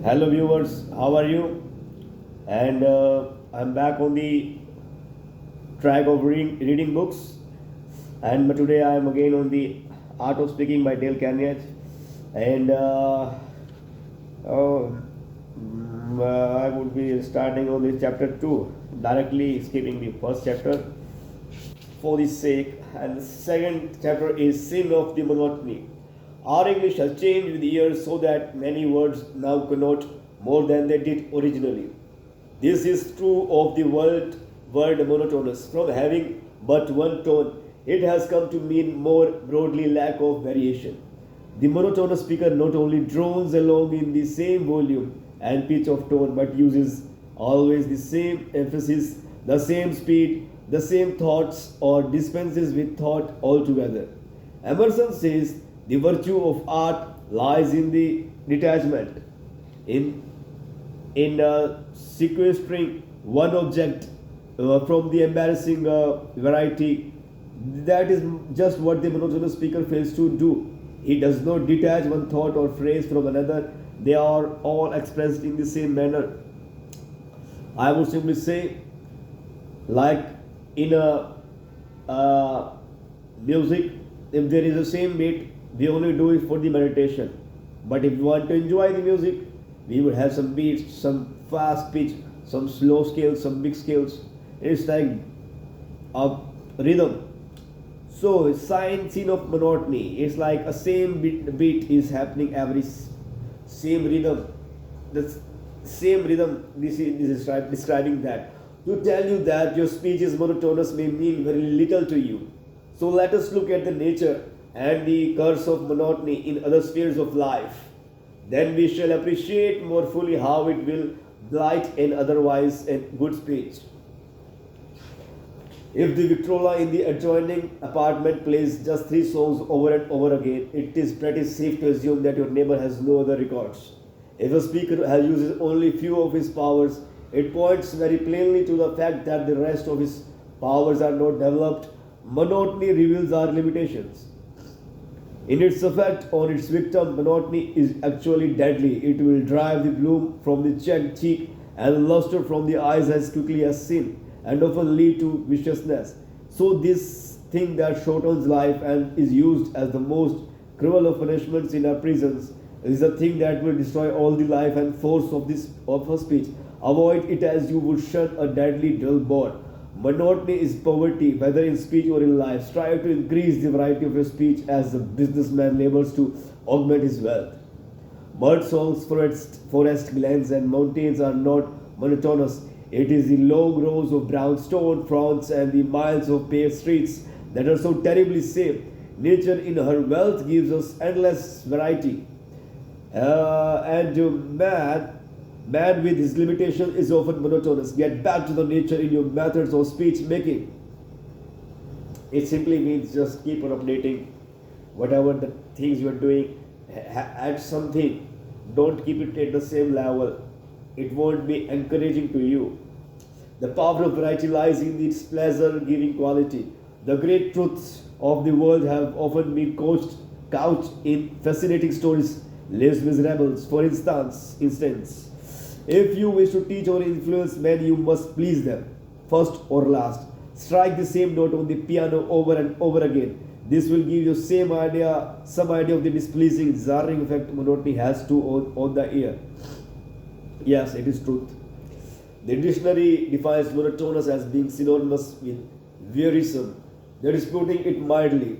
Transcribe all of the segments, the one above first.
Hello viewers, how are you? And I'm back on the track of reading books. And today I am again on the Art of Speaking by Dale Carnegie. And oh, I would be starting on the chapter 2, directly skipping the first chapter for the sake. And the second chapter is Sin of the Monotony. Our English has changed with years so that many words now connote more than they did originally. This is true of the word monotonous. From having but one tone, it has come to mean more broadly lack of variation. The monotonous speaker not only drones along in the same volume and pitch of tone but uses always the same emphasis, the same speed, the same thoughts, or dispenses with thought altogether. Emerson says the virtue of art lies in the detachment, in sequestering one object from the embarrassing variety. That is just what the monotonous speaker fails to do. He does not detach one thought or phrase from another. They are all expressed in the same manner. I would simply say, like in a music, if there is a same beat, we only do it for the meditation. But if we want to enjoy the music, we would have some beats, some fast pitch, some slow scales, some big scales. It's like a rhythm. So scene of monotony. It's like a same beat is happening every same rhythm. The same rhythm. This is describing that. To tell you that your speech is monotonous may mean very little to you. So let us look at the nature and the curse of monotony in other spheres of life. Then we shall appreciate more fully how it will blight an otherwise good speech. If the Victrola in the adjoining apartment plays just three songs over and over again, it is pretty safe to assume that your neighbor has no other records. If a speaker has uses only few of his powers, it points very plainly to the fact that the rest of his powers are not developed. Monotony reveals our limitations. In its effect on its victim, monotony is actually deadly. It will drive the bloom from the cheek and luster from the eyes as quickly as sin, and often lead to viciousness. So, this thing that shortens life and is used as the most cruel of punishments in our prisons is a thing that will destroy all the life and force of her speech. Avoid it as you would shun a deadly dull board. Monotony is poverty, whether in speech or in life. Strive to increase the variety of your speech as the businessman labors to augment his wealth. Bird songs, forest glens, and mountains are not monotonous. It is the long rows of brownstone fronts and the miles of paved streets that are so terribly safe. Nature, in her wealth, gives us endless variety. Man with his limitation is often monotonous. Get back to the nature in your methods of speech making. It simply means just keep on updating whatever the things you are doing. Add something. Don't keep it at the same level. It won't be encouraging to you. The power of variety lies in its pleasure giving quality. The great truths of the world have often been couched in fascinating stories. Les Miserables, for instance. If you wish to teach or influence men, you must please them, first or last. Strike the same note on the piano over and over again. This will give you some idea of the displeasing, jarring effect monotony has on the ear. Yes, it is truth. The dictionary defines monotonous as being synonymous with wearisome. That is putting it mildly.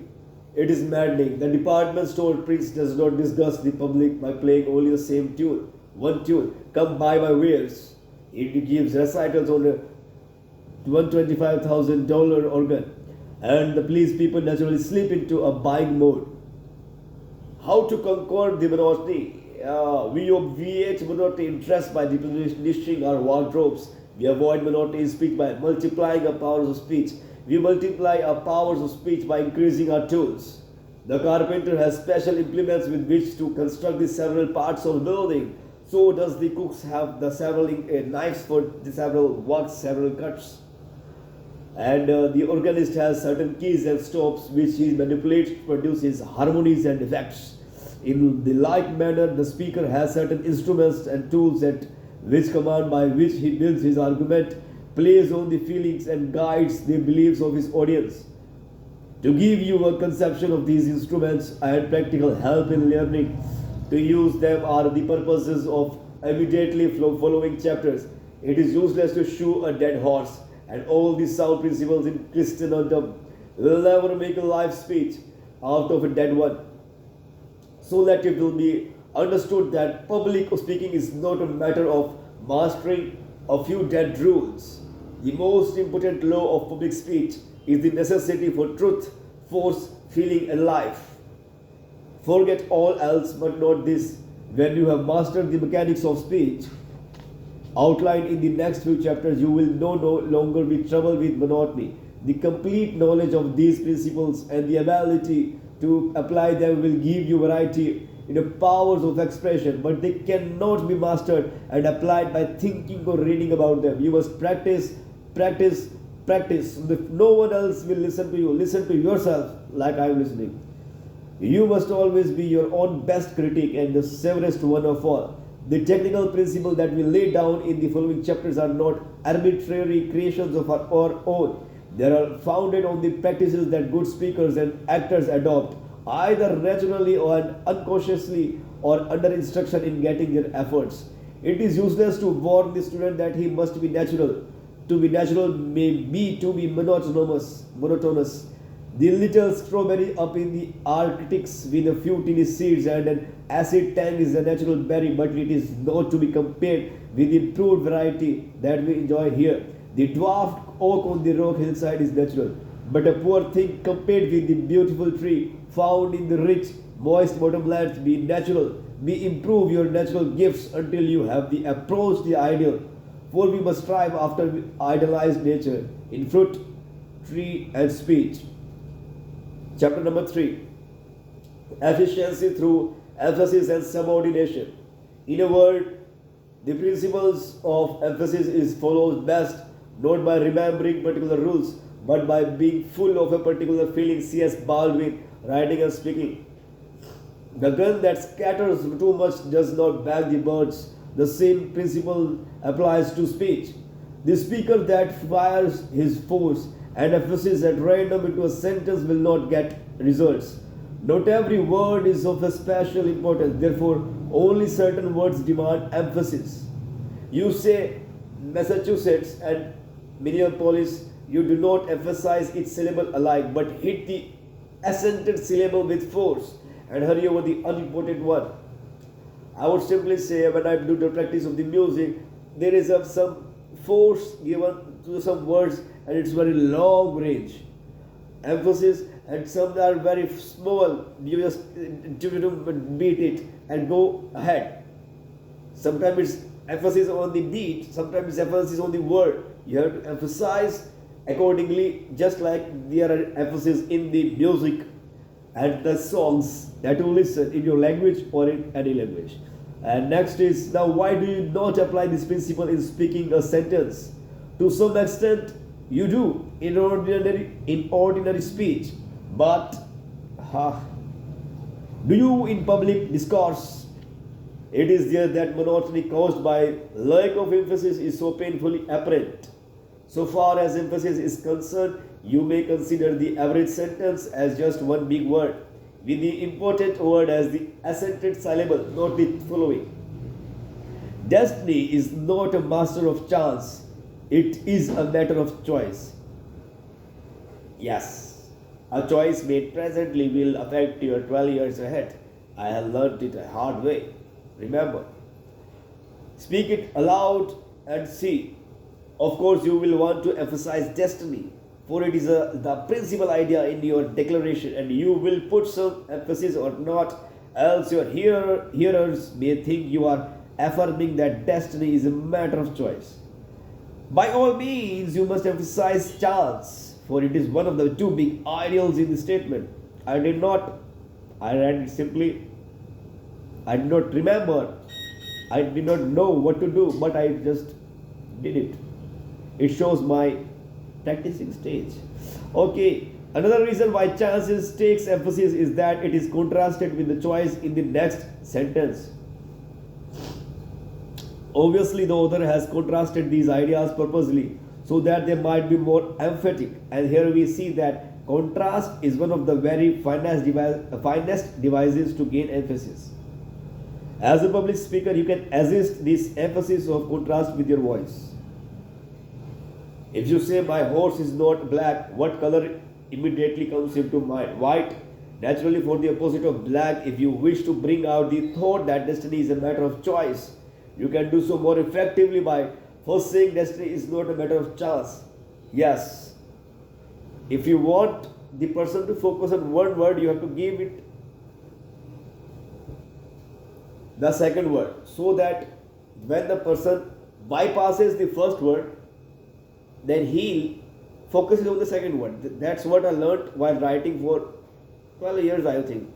It is maddening. The department store prince does not disgust the public by playing only the same tune. One tune, come buy my wares. It gives recitals on a $125,000 organ, and the police people naturally slip into a buying mode. How to conquer the monotony? We obviate monotony interest by diminishing our wardrobes. We avoid monotony in speech by multiplying our powers of speech. We multiply our powers of speech by increasing our tools. The carpenter has special implements with which to construct the several parts of the building. So does the cooks have the several knives for the several works, several cuts. And the organist has certain keys and stops which he manipulates to produce his harmonies and effects. In the like manner, the speaker has certain instruments and tools at which command by which he builds his argument, plays on the feelings and guides the beliefs of his audience. To give you a conception of these instruments and practical help in learning to use them are the purposes of immediately following chapters. It is useless to shoe a dead horse, and all the sound principles in Christendom will never make a live speech out of a dead one. So that it will be understood that public speaking is not a matter of mastering a few dead rules. The most important law of public speech is the necessity for truth, force, feeling, and life. Forget all else but not this. When you have mastered the mechanics of speech, outlined in the next few chapters, you will no longer be troubled with monotony. The complete knowledge of these principles and the ability to apply them will give you variety in the powers of expression, but they cannot be mastered and applied by thinking or reading about them. You must practice, practice, practice. If no one else will listen to you, listen to yourself like I am listening. You must always be your own best critic and the severest one of all. The technical principles that we lay down in the following chapters are not arbitrary creations of our own. They are founded on the practices that good speakers and actors adopt, either naturally or unconsciously or under instruction in getting their efforts. It is useless to warn the student that he must be natural. To be natural may be to be monotonous. The little strawberry up in the Arctics with a few tiny seeds and an acid tank is a natural berry, but it is not to be compared with the improved variety that we enjoy here. The dwarfed oak on the rock hillside is natural, but a poor thing compared with the beautiful tree found in the rich, moist bottomlands. Be natural. Be improve your natural gifts until you have the approach the ideal. For we must strive after idealized nature in fruit, tree, and speech. Chapter number 3. Efficiency through emphasis and subordination. In a word, the principles of emphasis is followed best not by remembering particular rules, but by being full of a particular feeling. C.S. Baldwin, writing and speaking. The gun that scatters too much does not bag the birds. The same principle applies to speech. The speaker that fires his force and emphasis at random into a sentence will not get results. Not every word is of a special importance, therefore, only certain words demand emphasis. You say Massachusetts and Minneapolis, you do not emphasize each syllable alike, but hit the accented syllable with force and hurry over the unimportant one. I would simply say, when I do the practice of the music, there is some force given to some words and it's very long range emphasis, and some are very small. You just beat it and go ahead. Sometimes it's emphasis on the beat, sometimes it's emphasis on the word. You have to emphasize accordingly, just like there are emphasis in the music and the songs that you listen in your language or in any language. And next is, now why do you not apply this principle in speaking a sentence? To some extent you do in ordinary speech, but do you in public discourse? It is there that monotony caused by lack of emphasis is so painfully apparent. So far as emphasis is concerned, you may consider the average sentence as just one big word, with the important word as the accented syllable, not the following. Destiny is not a master of chance, it is a matter of choice. Yes, a choice made presently will affect your 12 years ahead. I have learned it a hard way. Remember, speak it aloud and see. Of course, you will want to emphasize destiny, for it is the principal idea in your declaration, and you will put some emphasis or not, else your hearers may think you are affirming that destiny is a matter of choice. By all means, you must emphasize chance, for it is one of the two big ideals in the statement. I read it simply. I did not remember. I did not know what to do, but I just did it. It shows my practicing stage. Okay, Another reason why chances takes emphasis is that it is contrasted with the choice in the next sentence. Obviously, the author has contrasted these ideas purposely so that they might be more emphatic. And here we see that contrast is one of the very finest devices to gain emphasis. As a public speaker, you can assist this emphasis of contrast with your voice. If you say, "My horse is not black," what color immediately comes into mind? White. Naturally, for the opposite of black, if you wish to bring out the thought that destiny is a matter of choice, you can do so more effectively by first saying destiny is not a matter of chance. Yes. If you want the person to focus on one word, you have to give it the second word so that when the person bypasses the first word, then he focuses on the second word. That's what I learned while writing for 12 years, I think.